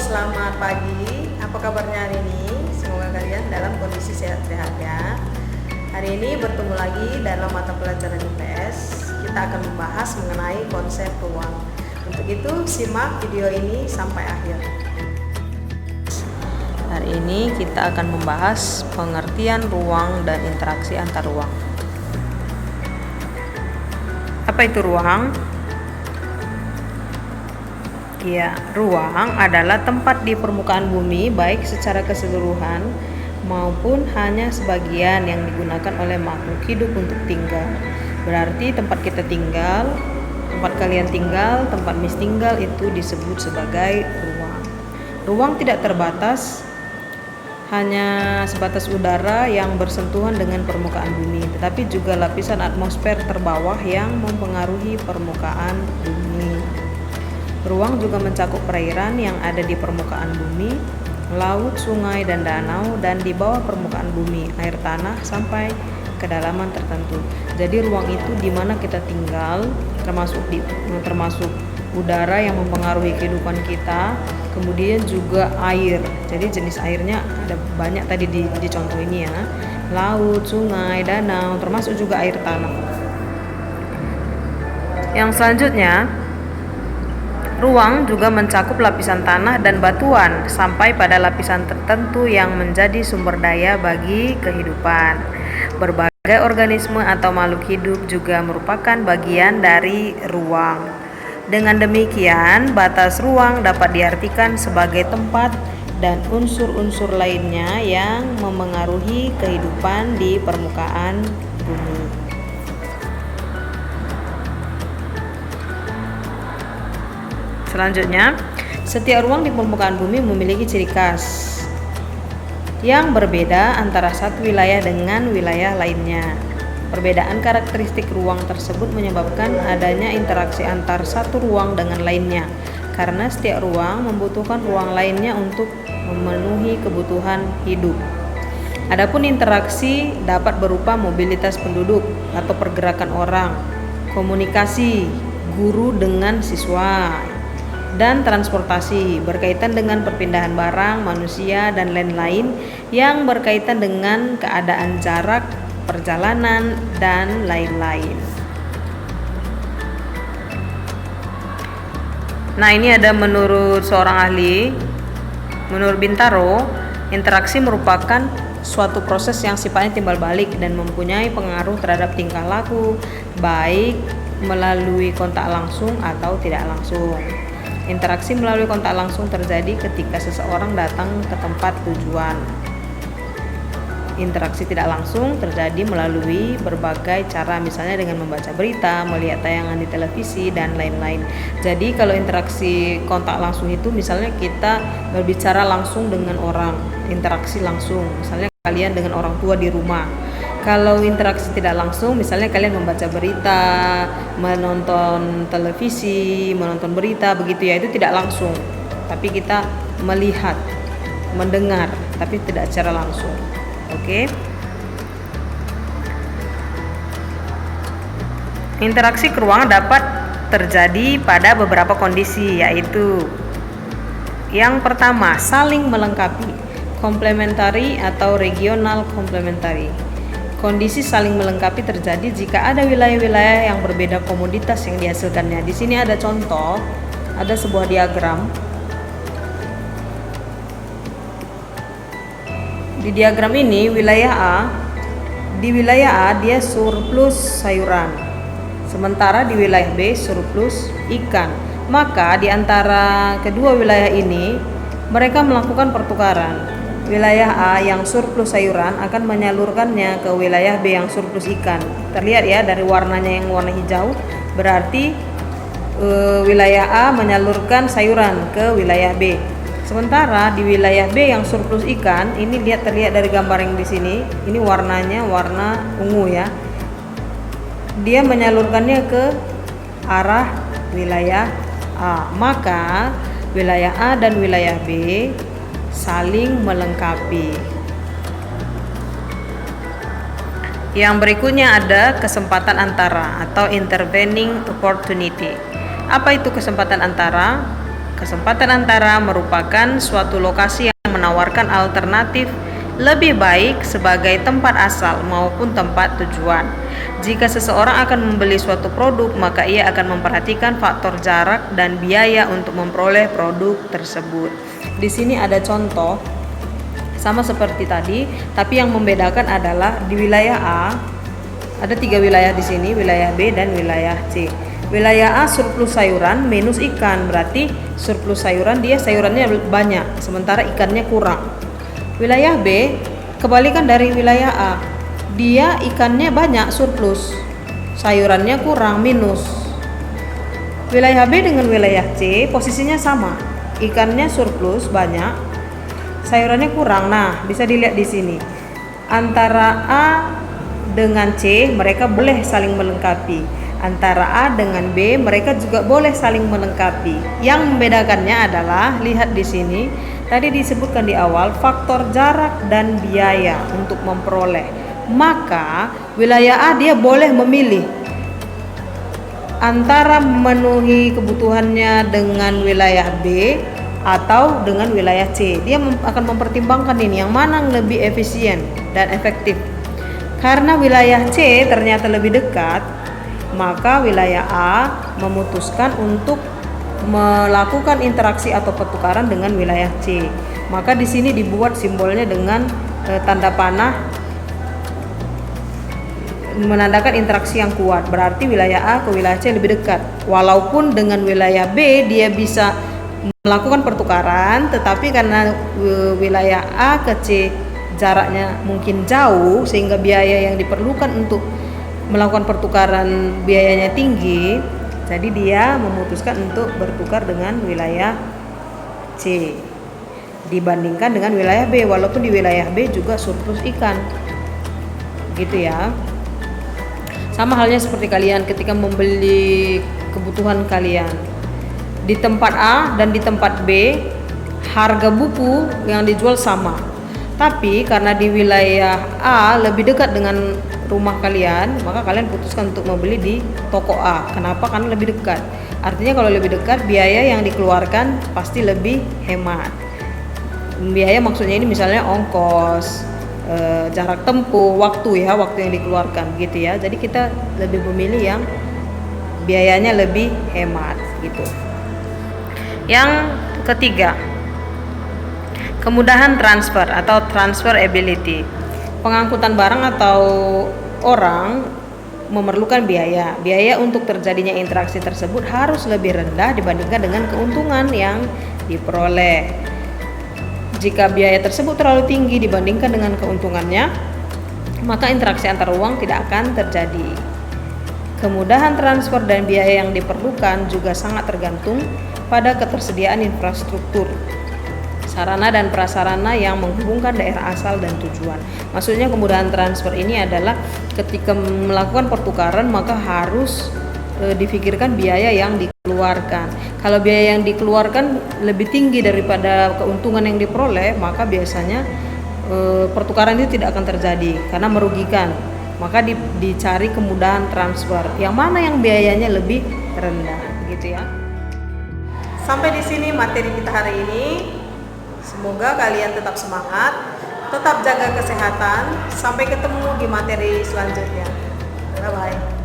selamat pagi. Apa kabarnya hari ini? Semoga kalian dalam kondisi sehat-sehat ya. Hari ini bertemu lagi dalam mata pelajaran IPS. Kita akan membahas mengenai konsep ruang. Untuk itu, simak video ini sampai akhir. Hari ini kita akan membahas pengertian ruang dan interaksi antar ruang. Apa itu ruang? Ya, ruang adalah tempat di permukaan bumi baik secara keseluruhan maupun hanya sebagian yang digunakan oleh makhluk hidup untuk tinggal. Berarti tempat kita tinggal, tempat kalian tinggal, tempat Miss tinggal itu disebut sebagai ruang. Ruang tidak terbatas hanya sebatas udara yang bersentuhan dengan permukaan bumi, tetapi juga lapisan atmosfer terbawah yang mempengaruhi permukaan bumi. Ruang juga mencakup perairan yang ada di permukaan bumi, laut, sungai, dan danau, dan di bawah permukaan bumi, air tanah, sampai kedalaman tertentu. Jadi ruang itu di mana kita tinggal, termasuk udara yang mempengaruhi kehidupan kita, kemudian juga air. Jadi jenis airnya ada banyak tadi di contoh ini ya, laut, sungai, danau, termasuk juga air tanah. Yang selanjutnya, ruang juga mencakup lapisan tanah dan batuan sampai pada lapisan tertentu yang menjadi sumber daya bagi kehidupan. Berbagai organisme atau makhluk hidup juga merupakan bagian dari ruang. Dengan demikian, batas ruang dapat diartikan sebagai tempat dan unsur-unsur lainnya yang memengaruhi kehidupan di permukaan bumi. Selanjutnya, setiap ruang di permukaan bumi memiliki ciri khas yang berbeda antara satu wilayah dengan wilayah lainnya. Perbedaan karakteristik ruang tersebut menyebabkan adanya interaksi antar satu ruang dengan lainnya, karena setiap ruang membutuhkan ruang lainnya untuk memenuhi kebutuhan hidup. Adapun interaksi dapat berupa mobilitas penduduk atau pergerakan orang, komunikasi guru dengan siswa, dan transportasi berkaitan dengan perpindahan barang, manusia, dan lain-lain yang berkaitan dengan keadaan jarak, perjalanan, dan lain-lain. Nah, ini ada menurut seorang ahli, menurut Bintaro, interaksi merupakan suatu proses yang sifatnya timbal balik dan mempunyai pengaruh terhadap tingkah laku, baik melalui kontak langsung atau tidak langsung. Interaksi melalui kontak langsung terjadi ketika seseorang datang ke tempat tujuan. Interaksi tidak langsung terjadi melalui berbagai cara, misalnya dengan membaca berita, melihat tayangan di televisi, dan lain-lain. Jadi kalau interaksi kontak langsung itu misalnya kita berbicara langsung dengan orang, interaksi langsung, misalnya kalian dengan orang tua di rumah. Kalau interaksi tidak langsung, misalnya kalian membaca berita, menonton televisi, menonton berita, begitu ya, itu tidak langsung. Tapi kita melihat, mendengar, tapi tidak secara langsung. Oke. Interaksi ke ruang dapat terjadi pada beberapa kondisi, yaitu yang pertama, saling melengkapi, komplementari atau regional komplementari. Kondisi saling melengkapi terjadi jika ada wilayah-wilayah yang berbeda komoditas yang dihasilkannya. Di sini ada contoh, ada sebuah diagram. Di diagram ini di wilayah A dia surplus sayuran, sementara di wilayah B surplus ikan. Maka di antara kedua wilayah ini mereka melakukan pertukaran. Wilayah A yang surplus sayuran akan menyalurkannya ke wilayah B yang surplus ikan. Terlihat ya dari warnanya yang warna hijau, berarti wilayah A menyalurkan sayuran ke wilayah B. Sementara di wilayah B yang surplus ikan, ini terlihat dari gambar yang di sini, ini warnanya warna ungu ya. Dia menyalurkannya ke arah wilayah A. Maka wilayah A dan wilayah B saling melengkapi. Yang berikutnya ada kesempatan antara atau intervening opportunity. Apa itu kesempatan antara? Kesempatan antara merupakan suatu lokasi yang menawarkan alternatif lebih baik sebagai tempat asal maupun tempat tujuan. Jika seseorang akan membeli suatu produk, maka ia akan memperhatikan faktor jarak dan biaya untuk memperoleh produk tersebut. Di sini ada contoh sama seperti tadi, tapi yang membedakan adalah di wilayah A ada 3 wilayah di sini, wilayah B dan wilayah C. Wilayah A surplus sayuran minus ikan, berarti surplus sayuran dia sayurannya banyak, sementara ikannya kurang. Wilayah B kebalikan dari wilayah A, dia ikannya banyak surplus, sayurannya kurang minus. Wilayah B dengan wilayah C posisinya sama, ikannya surplus banyak, sayurannya kurang. Nah, bisa dilihat di sini antara A dengan C mereka boleh saling melengkapi. Antara A dengan B mereka juga boleh saling melengkapi. Yang membedakannya adalah lihat di sini, tadi disebutkan di awal faktor jarak dan biaya untuk memperoleh. Maka wilayah A dia boleh memilih antara memenuhi kebutuhannya dengan wilayah B atau dengan wilayah C. Dia akan mempertimbangkan ini yang mana yang lebih efisien dan efektif. Karena wilayah C ternyata lebih dekat, maka wilayah A memutuskan untuk melakukan interaksi atau pertukaran dengan wilayah C. Maka di sini dibuat simbolnya dengan tanda panah menandakan interaksi yang kuat. Berarti wilayah A ke wilayah C lebih dekat. Walaupun dengan wilayah B dia bisa melakukan pertukaran, tetapi karena wilayah A ke C jaraknya mungkin jauh sehingga biaya yang diperlukan untuk melakukan pertukaran biayanya tinggi, jadi dia memutuskan untuk bertukar dengan wilayah C dibandingkan dengan wilayah B, walaupun di wilayah B juga surplus ikan, gitu ya. Sama halnya seperti kalian ketika membeli kebutuhan kalian di tempat A dan di tempat B, harga buku yang dijual sama, tapi karena di wilayah A lebih dekat dengan rumah kalian, maka kalian putuskan untuk membeli di toko A. Kenapa? Karena lebih dekat. Artinya kalau lebih dekat, biaya yang dikeluarkan pasti lebih hemat. Biaya maksudnya ini misalnya ongkos, jarak tempuh, waktu yang dikeluarkan gitu ya. Jadi kita lebih memilih yang biayanya lebih hemat gitu. Yang ketiga, kemudahan transfer atau transferability. Pengangkutan barang atau orang memerlukan biaya. Biaya untuk terjadinya interaksi tersebut harus lebih rendah dibandingkan dengan keuntungan yang diperoleh. Jika biaya tersebut terlalu tinggi dibandingkan dengan keuntungannya, maka interaksi antar uang tidak akan terjadi. Kemudahan transfer dan biaya yang diperlukan juga sangat tergantung pada ketersediaan infrastruktur, sarana dan prasarana yang menghubungkan daerah asal dan tujuan. Maksudnya kemudahan transfer ini adalah ketika melakukan pertukaran maka harus difikirkan biaya yang dikeluarkan. Kalau biaya yang dikeluarkan lebih tinggi daripada keuntungan yang diperoleh, maka biasanya pertukaran itu tidak akan terjadi karena merugikan. Maka dicari kemudahan transfer yang mana yang biayanya lebih rendah, gitu ya. Sampai di sini materi kita hari ini. Semoga kalian tetap semangat, tetap jaga kesehatan. Sampai ketemu di materi selanjutnya. Bye-bye.